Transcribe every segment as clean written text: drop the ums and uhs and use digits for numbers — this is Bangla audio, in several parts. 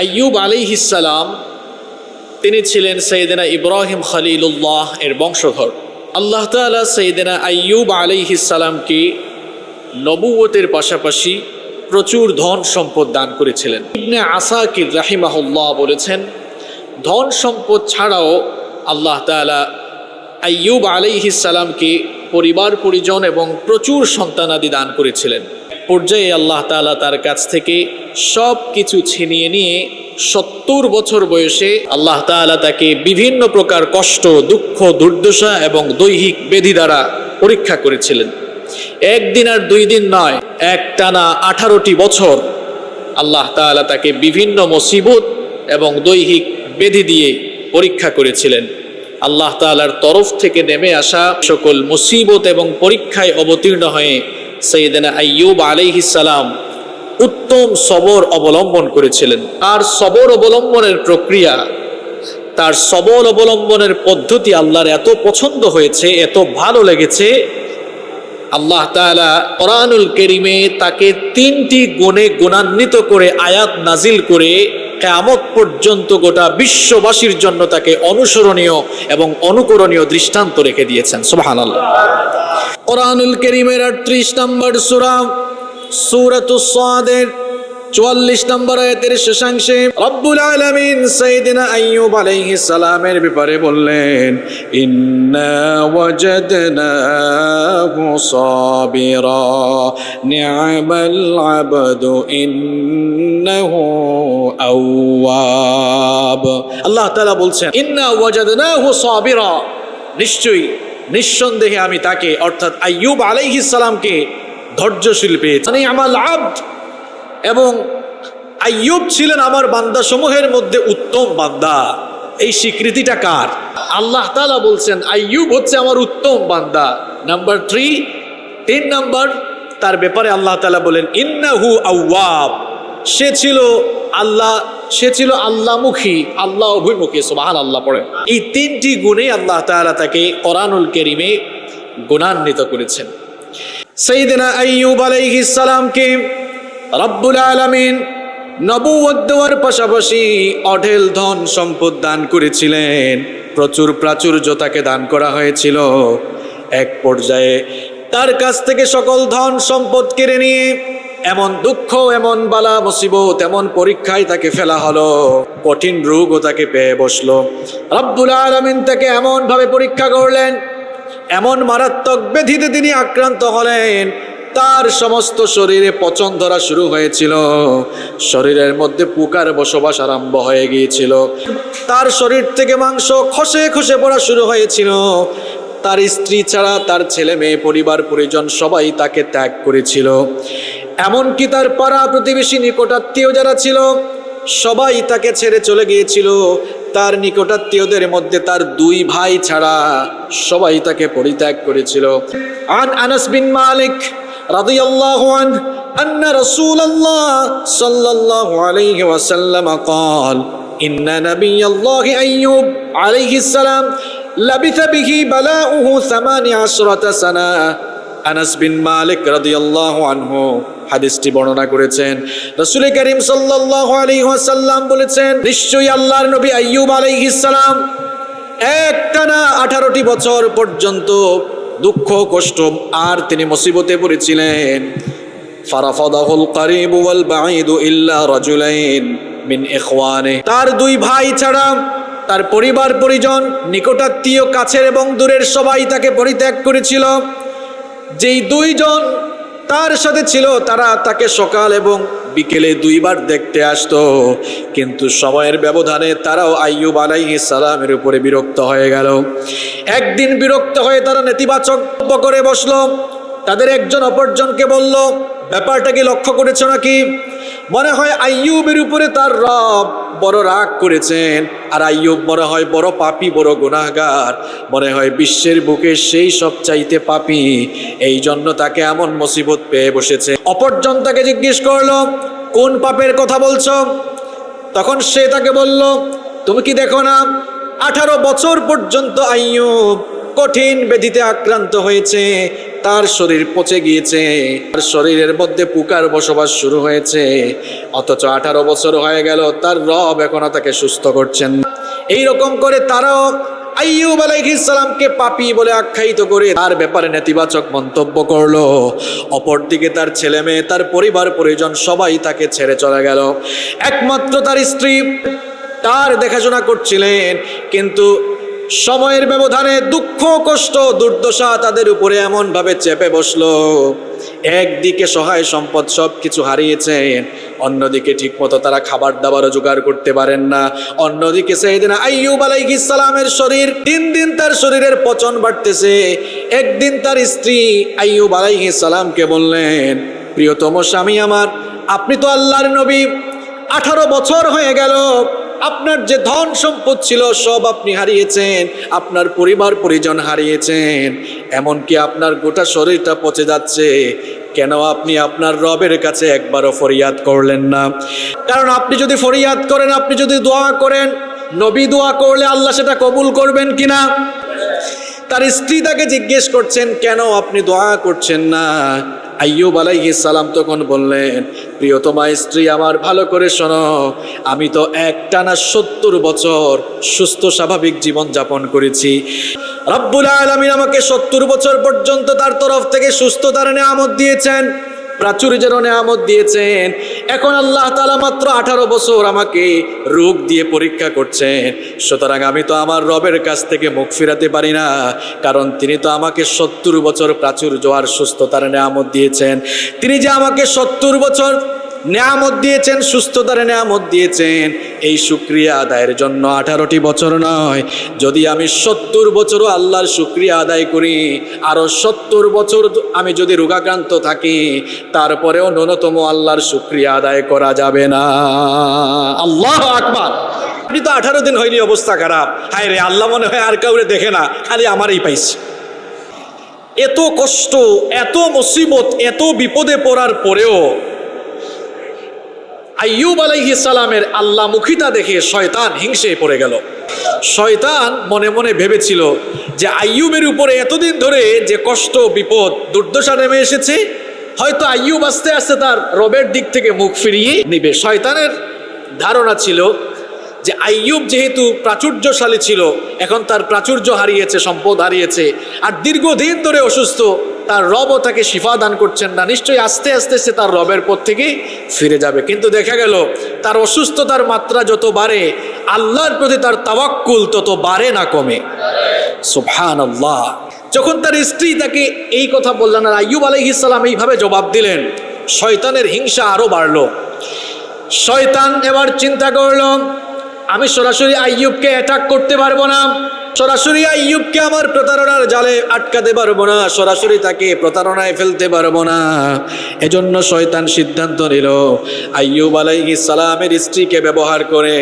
আইয়ুব আলাইহিস সালাম তিনি ছিলেন সাইয়েদনা ইব্রাহিম খলিলুল্লাহ এর বংশধর। আল্লাহ তাআলা সাইয়েদনা আইয়ুব আলাইহিস সালামকে নবুয়তের পাশাপাশি প্রচুর ধন সম্পদ দান করেছিলেন। ইবনে আসাকির রাহিমাহুল্লাহ বলেছেন, ধন সম্পদ ছাড়াও আল্লাহ তাআলা আইয়ুব আলাইহিস সালামকে পরিবার পরিজন এবং প্রচুর সন্তানাদি দান করেছিলেন। পর্যায়ে আল্লাহ তাআলা তার কাছ থেকে সব কিছু ছিনিয়ে নিয়ে 70 বছর বয়সে আল্লাহ তাআলা তাকে বিভিন্ন প্রকার কষ্ট, দুঃখ, দুর্দশা এবং দৈহিক ব্যাধি দ্বারা পরীক্ষা করেছিলেন। একদিন আর 2 দিন নয়, একটানা 18টি বছর আল্লাহ তাআলা তাকে বিভিন্ন মুসিবত এবং দৈহিক ব্যাধি দিয়ে পরীক্ষা করেছিলেন। আল্লাহ তাআলার তরফ থেকে নেমে আসা সকল মুসিবত এবং পরীক্ষায় অবতীর্ণ হয়ে সাইয়েদনা আইয়ুব আলাইহিস সালাম উত্তম সবর অবলম্বন করেছিলেন। আর সবর অবলম্বনের প্রক্রিয়া, তার সবর অবলম্বনের পদ্ধতি আল্লাহর এত পছন্দ হয়েছে, এত ভালো লেগেছে, আল্লাহ তাআলা কোরআনুল কারীমে তাকে 3টি গুণে গুণান্বিত করে আয়াত নাজিল করে কিয়ামত পর্যন্ত গোটা বিশ্ববাসীর জন্য তাকে অনুসরণীয় এবং অনুকরণীয় দৃষ্টান্ত রেখে দিয়েছেন। সুবহানাল্লাহ। কোরআনুল কারীমের 38 নম্বর সূরা সূরাতুস সাদের 44 নম্বর আয়াতের শেষাংশে রব্বুল আলামিন সাইয়েদনা আইয়ুব আলাইহিস সালামের ব্যাপারে বললেন, ইন্না ওয়াজাদনাহু সাবিরা নি'মাল আবদু ইন্নাহু আওয়াব। আল্লাহ তাআলা বলছেন, ইন্না ওয়াজাদনাহু সাবিরা, নিশ্চয়ই নিঃসন্দেহে আমি তাকে অর্থাৎ আইয়ুব আলাইহিস সালামকে ধৈর্যশীল পেয়েছি। নি'মাল আবদ, এবং আইয়ুব ছিলেন আমার বান্দা সমূহের মধ্যে উত্তম বান্দা। এই স্বীকৃতিটা কার? আল্লাহ তাআলা বলছেন আইয়ুব হচ্ছে আমার উত্তম বান্দা। নাম্বার 3 নাম্বার তার ব্যাপারে আল্লাহ তাআলা বলেন ইন্নাহু আওয়াব, সে ছিল আল্লাহমুখী, আল্লাহ অভিমুখী। সুবহানাল্লাহ পড়ে। এই 3টি গুণে আল্লাহ তাআলা তাকে কোরআনুল কারীমে গুণান্বিত করেছেন। সাইয়েদনা আইয়ুব আলাইহিস সালামকে রব্বুল আলামিন নবুয়ত দেওয়ার পাশাপাশি অঢেল ধন সম্পদ দান করেছিলেন, প্রচুর প্রাচুর্য তাকে দান করা হয়েছিল। এক পর্যায়ে তার কাছ থেকে সকল ধন সম্পদ কেড়ে নিয়ে এমন দুঃখ, এমন বালা মুসিবত, এমন পরীক্ষায় তাকে ফেলা হলো, কঠিন রোগও তাকে পেয়ে বসলো। রব্বুল আলামিন তাকে এমন ভাবে পরীক্ষা করলেন, এমন মারাত্মক ব্যাধিতে তিনি আক্রান্ত হলেন, তার সমস্ত শরীরে পচন ধরা শুরু হয়েছিল, শরীরের মধ্যে পোকার বসবাস আরম্ভ হয়ে গিয়েছিল, তার শরীর থেকে মাংস খসে খসে পড়া শুরু হয়েছিল। তার স্ত্রী ছাড়া তার ছেলে মেয়ে, পরিবার পরিজন সবাই তাকে ত্যাগ করেছিল। এমনকি তার পাড়া প্রতিবেশী, নিকটাত্মীয় যারা ছিল সবাই তাকে ছেড়ে চলে গিয়েছিল। তার নিকটাত্মীয়দের মধ্যে তার 2 ভাই ছাড়া সবাই তাকে পরিত্যাগ করেছিল। আনাস বিন মালিক রাদিয়াল্লাহু আনহু আন্না রাসূলুল্লাহ সাল্লাল্লাহু আলাইহি ওয়াসাল্লাম قال ইন্না নাবিয়াল্লাহি আইয়ুব আলাইহিস সালাম লাবিথা বিহি বালাউহু 18 সানা। আনাস বিন মালিক রাদিয়াল্লাহু আনহু হাদিসটি বর্ণনা করেছেন। রাসূল করিম সাল্লাল্লাহু আলাইহি ওয়াসাল্লাম বলেছেন, নিশ্চয়ই আল্লাহর নবী আইয়ুব আলাইহিস সালাম একটানা 18টি বছর পর্যন্ত দুঃখ কষ্ট আর তিনি মুসিবতে পড়েছিলেন। ফারাফাদাহুল করিব ওয়াল বাঈদ ইল্লা রাজুলাইন মিন ইখওয়ানি, তার 2 ভাই ছাড়া তার পরিবার পরিজন, নিকটাত্মীয়, কাছের এবং দূরের সবাই তাকে পরিত্যাগ করেছিল। যেই 2 জন তার সাথে ছিল তারা তাকে সকাল এবং বিকেলে 2 বার দেখতে আসতো, কিন্তু সময়ের ব্যবধানে তারাও আইয়ুব আলাইহিস সালামের উপরে বিরক্ত হয়ে গেল। একদিন বিরক্ত হয়ে তারা নেতিবাচক করে বসলো। তাদের একজন অপরজনকে বলল, ব্যাপারটা কি লক্ষ্য করেছো নাকি? মনে হয় আইয়ুবের উপরে তার রব বড় রাগ করেছেন, আর আইয়ুব মনে হয় বড় পাপী, বড় গুনাহগার, মনে হয় বিশ্বের বুকে সেই সব চাইতে পাপী, এই জন্য তাকে এমন মুসিবত পেয়ে বসেছে। অপরজন তাকে জিজ্ঞেস করলো, কোন পাপের কথা বলছো? তখন সে তাকে বলল, তুমি কি দেখো না 18 বছর পর্যন্ত আইয়ুব কঠিন ব্যাধিতে আক্রান্ত হয়েছে, তার শরীর পচে গিয়েছে, তার শরীরের মধ্যে পোকার বসবাস শুরু হয়েছে, অথচ 18 বছর হয়ে গেল তার রব এখনো তাকে সুস্থ করছেন। এইরকম করে তারাও আইয়ুব আলাইহিস সালামকে পাপী বলে আখ্যায়িত করে তার ব্যাপারে নেতিবাচক মন্তব্য করলো। অপরদিকে তার ছেলে মেয়ে, তার পরিবার পরিজন সবাই তাকে ছেড়ে চলে গেল। একমাত্র তার স্ত্রী তার দেখাশোনা করছিলেন, কিন্তু সময়ের ব্যবধানে দুঃখ কষ্ট দুর্দশা তাদের উপরে এমন ভাবে চেপে বসলো। একদিকে সহায় সম্পদ সব কিছু হারিয়েছেন, অন্যদিকে ঠিকমতো তারা খাবার দাবারও জোগাড় করতে পারেন না। অন্যদিকে সাইয়েদনা আইয়ুব আলাইহিস সালামের শরীর দিন দিন তার শরীরের পচন বাড়তেছে। একদিন তার স্ত্রী আইয়ুব আলাইহিস সালামকে বললেন, প্রিয়তম স্বামী আমার, আপনি তো আল্লাহর নবী, 18 বছর হয়ে গেল আপনার যে ধন সম্পদ ছিল সব আপনি হারিয়েছেন, আপনার পরিবার পরিজন হারিয়েছেন, এমনকি আপনার গোটা শরীরটা পচে যাচ্ছে। কেন আপনি আপনার রবের কাছে একবারও ফরিয়াদ করলেন না? কারণ আপনি যদি ফরিয়াদ করেন, আপনি যদি দোয়া করেন, নবী দোয়া করলে আল্লাহ সেটা কবুল করবেন কিনা? তার স্ত্রী তাকে জিজ্ঞেস করছেন, কেন আপনি দোয়া করছেন না? আইয়ুব আলাইহিস সালাম তখন বললেন, প্রিয়তমা স্ত্রী আমার, ভালো করে শোনো, আমি তো একটানা 70 বছর সুস্থ স্বাভাবিক জীবন যাপন করেছি। রব্বুল আলামিন আমাকে 70 বছর পর্যন্ত তার তরফ থেকে সুস্থতার নেয়ামত দিয়েছেন, প্রাচুর্যের নেয়ামত দিয়েছেন। এখন আল্লাহ তাআলা মাত্র 18 বছর আমাকে রোগ দিয়ে পরীক্ষা করছেন। সুতরাং আমি তো আমার রবের কাছ থেকে মুখ ফিরাতে পারি না, কারণ তিনি তো আমাকে 70 বছর প্রাচুর্য আর সুস্থতার নেয়ামত দিয়েছেন। তিনি যে আমাকে 70 বছর নেয়ামত দিয়েছেন, সুস্থতার নেয়ামত দিয়েছেন, এই শুকরিয়া আদায়ের জন্য 18টি বছর নয়, যদি আমি 70 বছরও আল্লাহর শুকরিয়া আদায় করি, আরো 70 বছর আমি যদি রোগাক্রান্ত থাকি, তারপরেও ন্যূনতম আল্লাহর শুকরিয়া আদায় করা যাবে না। আল্লাহু আকবার। আপনি তো 18 দিন হয়নি, অবস্থা খারাপ, হায় রে আল্লাহ মনে হয় আর কাউরে দেখে না, খালি আমারই পাইছে। এত কষ্ট, এত মুসিবত, এত বিপদে পড়ার পরেও আইয়ুব আলাইহিস সালামের আল্লাহমুখিতা দেখে শয়তান হিংসে পড়ে গেল। শয়তান মনে মনে ভেবেছিল যে আইয়ুবের উপরে এতদিন ধরে যে কষ্ট, বিপদ, দুর্দশা নেমে এসেছে, হয়তো আইয়ুব আস্তে আস্তে তার রবের দিক থেকে মুখ ফিরিয়ে নিবে। শয়তানের ধারণা ছিল যে আইয়ুব যেহেতু প্রাচুর্যশালী ছিল, এখন তার প্রাচুর্য হারিয়েছে, সম্পদ হারিয়েছে, আর দীর্ঘদিন ধরে অসুস্থ, তার রবও তাকে শিফা দান করছেন না, নিশ্চয়ই আস্তে আস্তে সে তার রবের পথ থেকে ফিরে যাবে। কিন্তু দেখা গেল তার অসুস্থতার মাত্রা যত বাড়ে, আল্লাহর প্রতি তার তাওয়াক্কুল তত বাড়ে না কমে। সুবহানাল্লাহ। যখন তার স্ত্রী তাকে এই কথা বললেন আর আইয়ুব আলাইহিস সালাম এইভাবে জবাব দিলেন, শয়তানের হিংসা আরো বাড়লো। শয়তান এবার চিন্তা করলো, আমি সরাসরি আইয়ুবকে অ্যাটাক করতে পারবো না, সরাসরি আইয়ুবকে আমার প্রতারণার জালে আটকাতে পারবো না, সরাসরি তাকে প্রতারণায় ফেলতে পারবো না। এজন্য শয়তান সিদ্ধান্ত নিল আইয়ুব আলাইহিস সালামের স্ত্রীকে ব্যবহার করে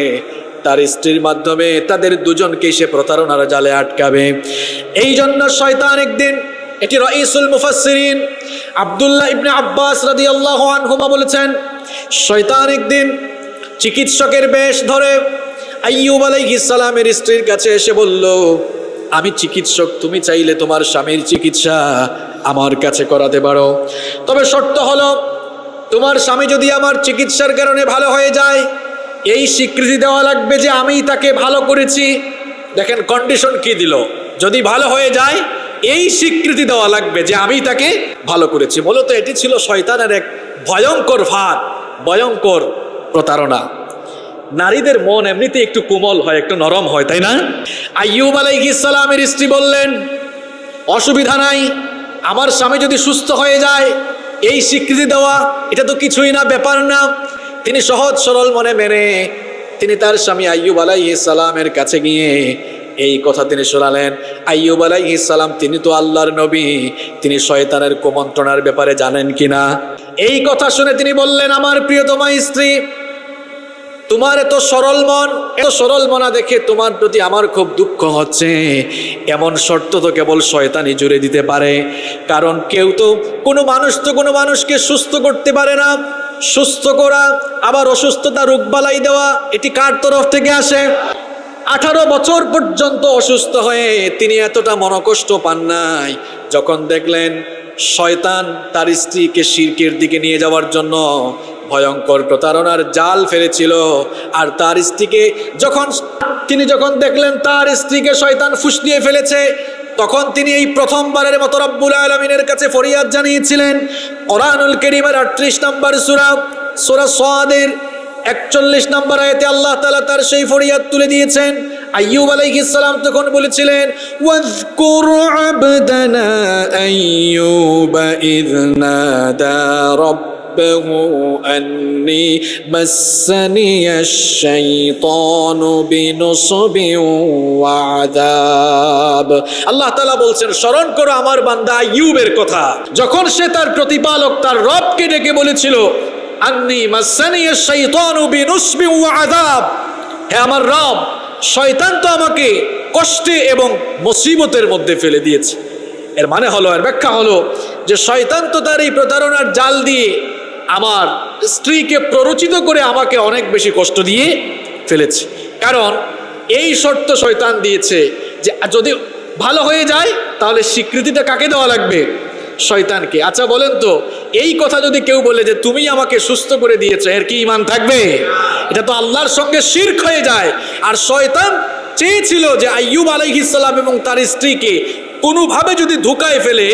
তার স্ত্রীর মাধ্যমে তাদের দুজনকে সে প্রতারণার জালে আটকাবে। এই জন্য শয়তান একদিন, এটি রাইসুল মুফাসসিরিন আব্দুল্লাহ ইবনে আব্বাস রাদিয়াল্লাহু আনহুমা বলেছেন, শয়তান একদিন চিকিৎসকের বেশ ধরে আইয়ুব আলাইহিস সালামের স্ত্রীর কাছে এসে বলল, আমি চিকিৎসক, তুমি চাইলে তোমার স্বামীর চিকিৎসা আমার কাছে করাতে পারো, তবে শর্ত হলো তোমার স্বামী যদি আমার চিকিৎসার কারণে ভালো হয়ে যায়, এই স্বীকৃতি দেওয়া লাগবে যে আমি তাকে ভালো করেছি। দেখেন কন্ডিশন কি দিল, যদি ভালো হয়ে যায় এই স্বীকৃতি দেওয়া লাগবে যে আমি তাকে ভালো করেছি। মূলত এটি ছিল শয়তানের এক ভয়ঙ্কর ফাঁদ, ভয়ঙ্কর প্রতারণা। নারীদের মন এমনিতে একটু কোমল হয়, একটু নরম হয়, তাই না? আইয়ুব আলাইহিস সালামের স্ত্রী বললেন, অসুবিধা নাই, আমার স্বামী যদি সুস্থ হয়ে যায়, এই স্বীকৃতি দেওয়া এটা তো কিছুই না, ব্যাপার না। তিনি সহজ সরল মনে মেনে তিনি তার স্বামী আইয়ুব আলাইহিস সালামের কাছে গিয়ে এই কথা তিনি শোনালেন। আইয়ুব আলাইহিস সালাম তিনি তো আল্লাহর নবী, তিনি শয়তানের কুমন্ত্রণার ব্যাপারে জানেন কিনা। এই কথা শুনে তিনি বললেন, আমার প্রিয়তমা স্ত্রী, তোমার এত সরল মন, এত সরল মনা দেখে তোমার প্রতি আমার খুব দুঃখ হচ্ছে। এমন শর্ত তো কেবল শয়তানই জুড়ে দিতে পারে, কারণ কেউ তো কোনো মানুষকে সুস্থ করতে পারে না। সুস্থ করা আবার অসুস্থতা রোগবালাই দেওয়া, এটি কার তরফ থেকে আসে? 18 বছর পর্যন্ত অসুস্থ হয়ে তিনি এতটা মনকষ্ট পান নাই যখন দেখলেন শয়তান তার স্ত্রীকে শিরকের দিকে নিয়ে যাওয়ার জন্য ভয়ঙ্কর প্রতারণার জাল ফেলেছিল। আর তার স্ত্রীকে যখন দেখলেন তার স্ত্রীকে শয়তান ফুসলিয়ে ফেলেছে, তখন তিনি এই প্রথমবারের মতো রব্বুল আলামিনের কাছে ফরিয়াদ জানিয়েছিলেন। কোরআনুল কারীমের 38 নম্বর সূরা সাদের 41 নম্বর আয়াতে আল্লাহ তাআলা তার সেই ফরিয়াদ তুলে দিয়েছেন। আইয়ুব আলাইহিস সালাম তখন বলেছিলেন, ওয়াযকুর আবদানা আইয়ুবা ইয নাদা রাব্বাহু আন্নী মাসসানিয়াশ শাইতানু বিনুসবিন ওয়া আযাব। আল্লাহ তাআলা বলছেন, স্মরণ করো আমার বান্দা আইয়ুবের কথা, যখন সে তার প্রতিপালক তার রবকে ডেকে বলেছিল, আন্নী মাসসানিয়াশ শাইতানু বিনুসবিন ওয়া আযাব, হে আমার রব, শয়তান তো আমাকে কষ্টে এবং মুসিবতের মধ্যে ফেলে দিয়েছে। এর মানে হলো, এর ব্যাখ্যা হলো যে শয়তান তো তার এই প্রতারণার জাল দিয়ে আমার স্ত্রীকে প্ররোচিত করে আমাকে অনেক বেশি কষ্ট দিয়ে ফেলেছে। কারণ এই শর্ত শয়তান দিয়েছে যে যদি ভালো হয়ে যায় তাহলে স্বীকৃতিটা কাকে দেওয়া লাগবে? শয়তানকে। আচ্ছা বলেন তো, এই কথা যদি কেউ বলে যে তুমি আমাকে সুস্থ করে দিয়েছো, এর কি ঈমান থাকবে? এটা তো আল্লাহর সঙ্গে শিরক হয়ে যায়। আর শয়তান চেয়েছিল যে আইয়ুব আলাইহিস সালাম এবং তার স্ত্রীকে কোনোভাবে যদি ধোঁকায় ফেলে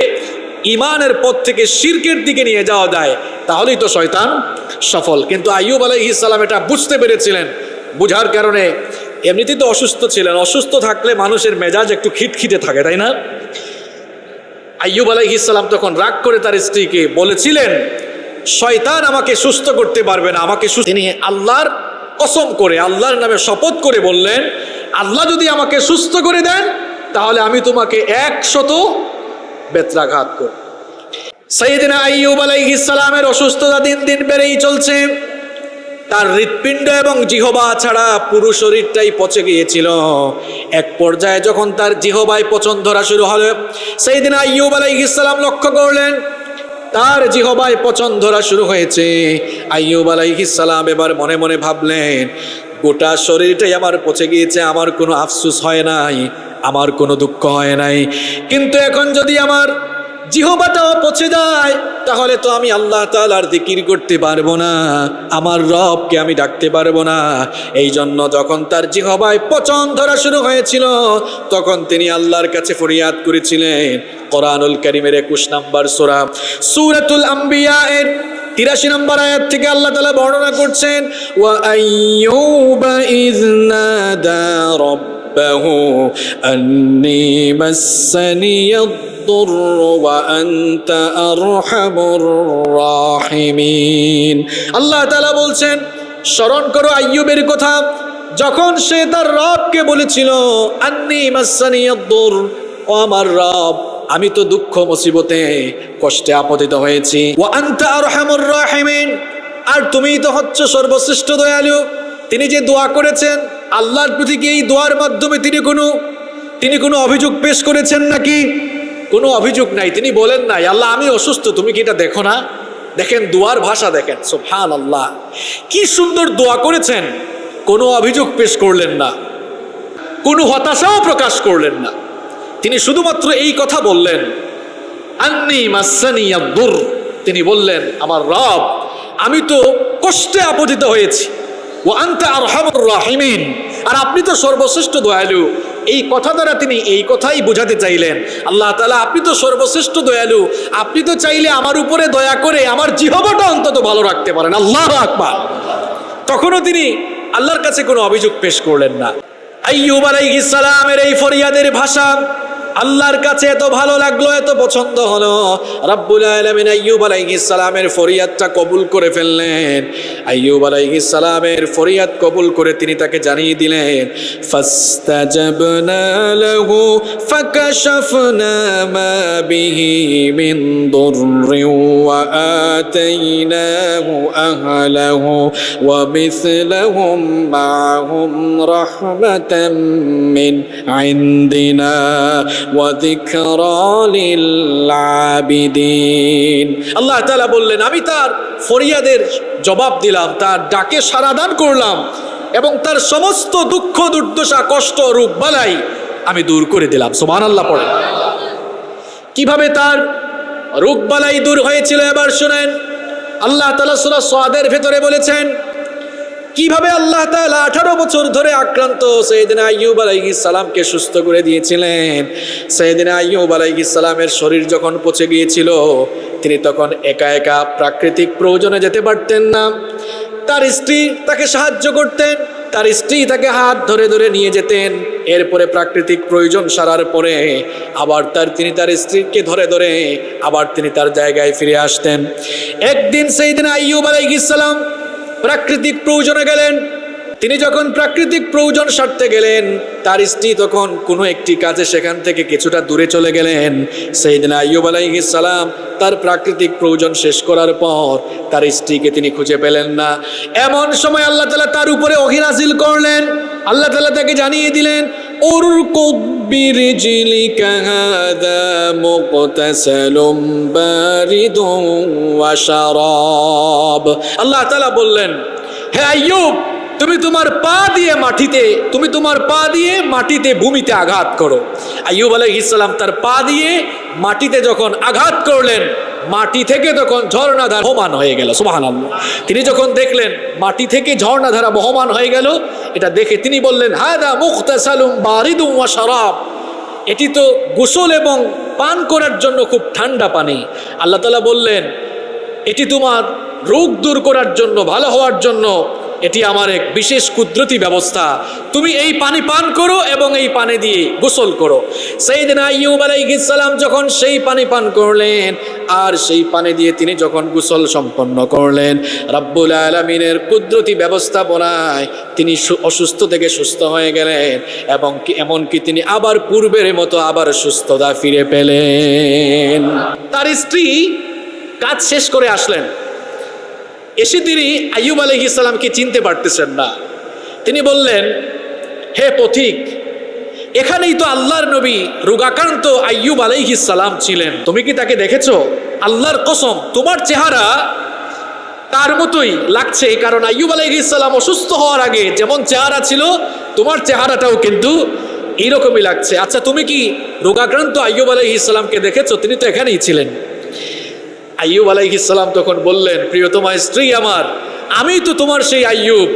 ঈমানের পথ থেকে শিরকের দিকে নিয়ে যাওয়া যায়, তাহলেই তো শয়তান সফল। কিন্তু আইয়ুব আলাইহিস সালাম এটা বুঝতে পেরেছিলেন। বুঝার কারণে, এমনিতেই তো অসুস্থ ছিলেন, অসুস্থ থাকলে মানুষের মেজাজ একটু খিটখিটে থাকে, তাই না? আইয়ুব আলাইহিস সালাম তখন রাগ করে তার স্ত্রীকে বলেছিলেন, শয়তান আমাকে সুস্থ করতে পারবে না, আমাকে তিনি আল্লাহর কসম করে, আল্লাহর নামে শপথ করে বললেন, আল্লাহ যদি আমাকে সুস্থ করে দেন তাহলে আমি তোমাকে 100 বেত্রাঘাত করব। সাইয়েদনা আইয়ুব আলাইহিস সালামের অসুস্থতা দিন দিন বেড়েই চলছে। তার হৃৎপিণ্ড এবং জিহবা ছাড়া পুরো শরীরটাই পচে গিয়েছিল। এক পর্যায়ে যখন তার জিহবায় পচন ধরা শুরু হলো, সাইয়েদনা আইয়ুব আলাইহিস সালাম লক্ষ্য করলেন তার জিহবায় পচন ধরা শুরু হয়েছে। আইয়ুব আলাইহিস সালাম এবার মনে মনে ভাবলেন, গোটা শরীরটাই আমার পচে গিয়েছে, আমার কোনো আফসোস হয় নাই, আমার কোনো দুঃখ হয় নাই, কিন্তু এখন যদি আমার জিহবাটাও পচে যায় তাহলে তো আমি আল্লাহ তাআলার জিকির করতে পারবো না, আমার রবকে আমি ডাকতে পারবো না। এই জন্য যখন তার জিহবায় পচন ধরা শুরু হয়েছিল তখন তিনি আল্লাহর কাছে ফরিয়াদ করেছিলেন। কোরআনুল কারীমের 21 নম্বর সূরাতুল আম্বিয়া এর 83 নম্বর আয়াত থেকে আল্লাহ তাআলা বর্ণনা করছেন, ওয়া আইয়ুবা ইয নাদা রাব্বাহু আন্নী মাসসানিয়াদ الضر وأنت أرحم الراحمين। আল্লাহ তাআলা বলছেন, স্মরণ করো আইয়ুবের কথা, যখন সে তার রবকে বলেছিল, আন্নী মাসসানিয়াদ-দুর, ও আমার রব, আমি তো দুঃখ মুসিবতে কষ্টে আপতিত হয়েছি, ওয়া আনতা আরহামুর রাহিমিন, আর তুমিই তো হচ্ছ সর্বশ্রেষ্ঠ দয়ালু। তিনি যে দোয়া করেছেন আল্লাহর প্রতি, কি এই দোয়ার মাধ্যমে তিনি কোনো অভিযোগ পেশ করেছেন নাকি? কোনো অভিযোগ নাই। তিনি বলেন নাই, আল্লাহ আমি অসুস্থ, তুমি কি এটা দেখো না? দেখেন দোয়ার ভাষা, দেখেন সুবহানাল্লাহ, কি সুন্দর দোয়া করেছেন। কোনো অভিযোগ পেশ করলেন না, কোনো হতাশাও প্রকাশ করলেন না। তিনি শুধুমাত্র এই কথা বললেন, আন্নী মাসসানিয়াদ-দুর, তিনি বললেন, আমার রব, আমি তো কষ্টে আপতিত হয়েছি, ওয়া আনতা আরহামুর রাহিমিন, আর আপনি তো সর্বশ্রেষ্ঠ দয়ালু। এই কথা দ্বারা তিনি এই কথাই বোঝাতে চাইলেন, আল্লাহ তাআলা আপনি তো সর্বশ্রেষ্ঠ দয়ালু, আপনি তো চাইলে আমার উপরে দয়া করে আমার জিহবাটা অন্তত ভালো রাখতে পারেন। আল্লাহু আকবার। তখনও তিনি আল্লাহর কাছে কোনো অভিযোগ পেশ করলেন না। আইয়ুব আলাইহিস সালামের এই ফরিয়াদের ভাষা আল্লাহর কাছে এত ভালো লাগলো, এত পছন্দ হলো, রব্বুল আলামিন আইয়ুব আলাইহিস সালামের ফরিয়াদটা কবুল করে ফেললেন। আইয়ুব আলাইহিস সালামের ফরিয়াদ কবুল করে তিনি তাকে জানিয়ে দিলেন, ফাস্তাজাবনা লাহু ফাকাশাফনা মা বিহি মিন দুররিন ওয়া আতাইনাহু আহলাহু ওয়া মিসলাহুম মাআহুম রাহমাতাম মিন ইনদিনা وذكرى للعابدين। আল্লাহ তাআলা বললেন, আমি তার ফরিয়াদের জবাব দিলাম, তার ডাকে সাড়া দান করলাম, এবং তার সমস্ত দুঃখ দুর্দশা কষ্ট রোগ বালাই আমি দূর করে দিলাম। সুবহানাল্লাহ পড়ে। কিভাবে তার রোগ বালাই দূর হয়েছিল এবার শুনেন। আল্লাহ তাআলা সূরা সাদের ভেতরে বলেছেন কিভাবে আল্লাহ তাআলা 18 বছর ধরে আক্রান্ত সাইয়েদনা আইয়ুব আলাইহিস সালামকে সুস্থ করে দিয়েছিলেন। সাইয়েদনা আইয়ুব আলাইহিস সালামের শরীর যখন পচে গিয়েছিল, তিনি তখন একা একা প্রাকৃতিক প্রয়োজনে যেতে পারতেন না। তার স্ত্রী তাকে সাহায্য করতেন, তার স্ত্রী তাকে হাত ধরে ধরে নিয়ে যেতেন। এরপরে প্রাকৃতিক প্রয়োজন সারার পরে আবার তিনি তার স্ত্রীকে ধরে ধরে আবার তিনি তার জায়গায় ফিরে আসতেন। একদিন সাইয়েদনা আইয়ুব আলাইহিস সালাম প্রাকৃতিক প্রয়োজনে গেলেন। তিনি যখন প্রাকৃতিক প্রয়োজন সারতে গেলেন, তার স্ত্রী তখন কোনো একটি কাজে সেখান থেকে কিছুটা দূরে চলে গেলেন। সাইয়েদনা আইয়ুব আলাইহিস সালাম তার প্রাকৃতিক প্রয়োজন শেষ করার পর তার স্ত্রীকে তিনি খুঁজে পেলেন না। এমন সময় আল্লাহ তাআলা তার উপরে ওহী নাযিল করলেন। আল্লাহ তাআলা তাকে জানিয়ে দিলেন, উরকুদ বিরিজলিকা হাযা মুগতাসালুম বারিদুন ওয়া শারাব। আল্লাহ তাআলা বললেন, হে আইয়ুব, তুমি তোমার পা দিয়ে মাটিতে ভূমিতে আঘাত করো। আইয়ুব আলাইহিস সালাম তার পা দিয়ে মাটিতে যখন আঘাত করলেন, মাটি থেকে তখন ঝর্ণাধারা বহমান হয়ে গেল। সুবহানাল্লাহ। তিনি যখন দেখলেন মাটি থেকে ঝর্ণাধারা বহমান হয়ে গেল, এটা দেখে তিনি বললেন, হাদা মুগতাসালুম বারিদুন ওয়া শারাব, এটি তো গোসল এবং পান করার জন্য খুব ঠান্ডা পানি। আল্লাহ তাআলা বললেন, এটি তোমার রোগ দূর করার জন্য, ভালো হওয়ার জন্য এটি আমার এক বিশেষ কুদরতি ব্যবস্থা। তুমি এই পানি পান করো এবং এই পানি দিয়ে গোসল করো। সাইয়েদনা আইয়ুব আলাইহিস সালাম যখন সেই পানি পান করলেন আর সেই পানি দিয়ে তিনি যখন গোসল সম্পন্ন করলেন, রব্বুল আলামিনের কুদরতি ব্যবস্থাপনায় তিনি অসুস্থ থেকে সুস্থ হয়ে গেলেন এবং এমনকি তিনি আবার পূর্বের মতো আবার সুস্থতা ফিরে পেলেন। তার স্ত্রী কাজ শেষ করে আসলেন। এসে তিনি আইয়ুব আলাইহিস সালামকে চিনতে পারতেছেন না। তিনি বললেন, হে পথিক, এখানেই তো আল্লাহর নবী রোগাক্রান্ত আইয়ুব আলাইহিস সালাম ছিলেন, তুমি কি তাকে দেখেছো? আল্লাহর কসম, তোমার চেহারা তার মতোই লাগছে, কারণ আইয়ুব আলাইহিস সালাম অসুস্থ হওয়ার আগে যেমন চেহারা ছিল, তোমার চেহারাটাও কিন্তু এইরকমই লাগছে। আচ্ছা, তুমি কি রোগাক্রান্ত আইয়ুব আলাইহিস সালামকে দেখেছো? তিনি তো এখানেই ছিলেন। আইয়ুব আলাইহিস সালাম তখন বললেন, প্রিয়তমা স্ত্রী আমার, আমি তো তোমার সেই আইয়ুব,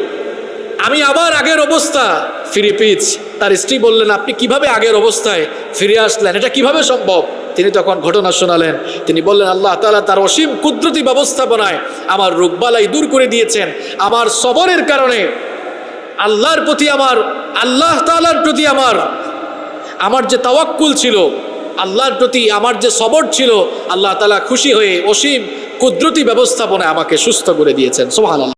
আমি আবার আগের অবস্থা ফিরে পেয়েছি। তার স্ত্রী বললেন, আপনি কিভাবে আগের অবস্থায় ফিরে আসলেন? এটা কিভাবে সম্ভব? তিনি তখন ঘটনা শোনালেন। তিনি বললেন, আল্লাহ তাআলা তার অসীম কুদরতি ব্যবস্থাপনায় আমার রোগবালাই দূর করে দিয়েছেন। আমার সবরের কারণে আল্লাহর প্রতি আল্লাহ তাআলার প্রতি আমার যে তাওয়াক্কুল ছিল, আল্লাহর প্রতি আমার যে সবর ছিল, আল্লাহ তাআলা খুশি হয়ে অসীম কুদরতি ব্যবস্থাপনায় আমাকে সুস্থ করে দিয়েছেন। সুবহানাল্লাহ।